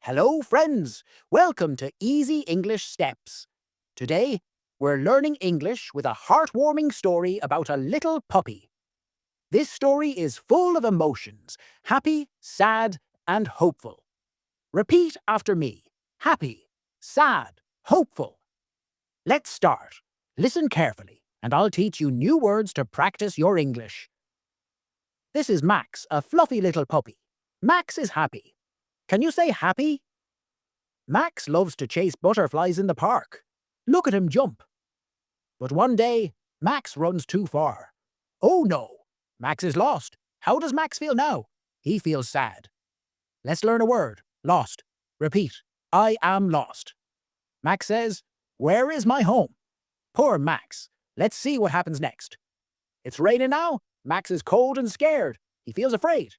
Hello, friends! Welcome to Easy English Steps. Today, we're learning English with a heartwarming story about a little puppy. This story is full of emotions, happy, sad, and hopeful. Repeat after me. Happy, sad, hopeful. Let's start. Listen carefully, and I'll teach you new words to practice your English. This is Max, a fluffy little puppy. Max is happy. Can you say happy? Max loves to chase butterflies in the park. Look at him jump. But one day, Max runs too far. Oh no! Max is lost. How does Max feel now? He feels sad. Let's learn a word. Lost. Repeat. I am lost. Max says, "Where is my home?" Poor Max. Let's see what happens next. It's raining now. Max is cold and scared. He feels afraid.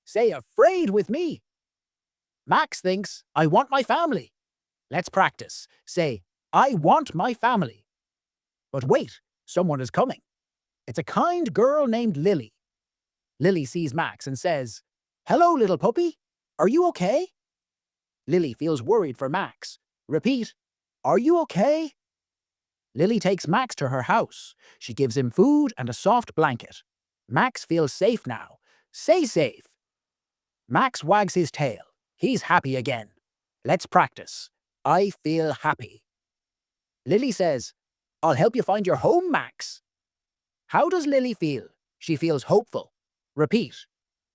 Say afraid with me. Max thinks, I want my family. Let's practice. Say, I want my family. But wait, someone is coming. It's a kind girl named Lily. Lily sees Max and says, Hello, little puppy. Are you okay? Lily feels worried for Max. Repeat, Are you okay? Lily takes Max to her house. She gives him food and a soft blanket. Max feels safe now. Say safe. Max wags his tail. He's happy again. Let's practice. I feel happy. Lily says, I'll help you find your home, Max. How does Lily feel? She feels hopeful. Repeat.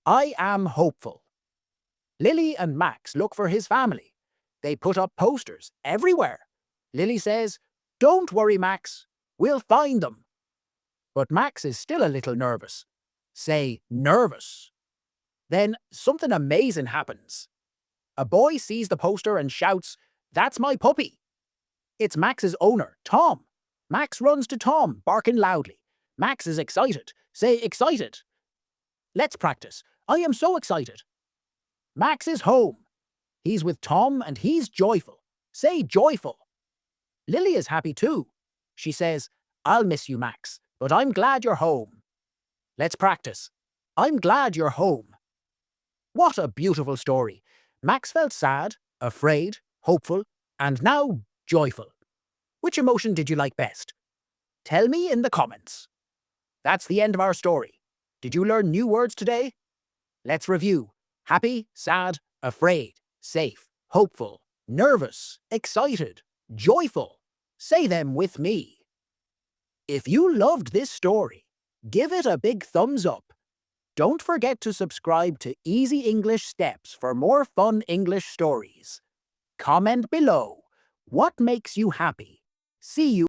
I am hopeful. Lily and Max look for his family. They put up posters everywhere. Lily says, Don't worry, Max. We'll find them. But Max is still a little nervous. Say, nervous. Then something amazing happens. A boy sees the poster and shouts, That's my puppy. It's Max's owner, Tom. Max runs to Tom, barking loudly. Max is excited. Say excited. Let's practice. I am so excited. Max is home. He's with Tom and he's joyful. Say joyful. Lily is happy too. She says, I'll miss you, Max, but I'm glad you're home. Let's practice. I'm glad you're home. What a beautiful story. Max felt sad, afraid, hopeful, and now joyful. Which emotion did you like best? Tell me in the comments. That's the end of our story. Did you learn new words today? Let's review. Happy, sad, afraid, safe, hopeful, nervous, excited, joyful. Say them with me. If you loved this story, give it a big thumbs up. Don't forget to subscribe to Easy English Steps for more fun English stories. Comment below. What makes you happy? See you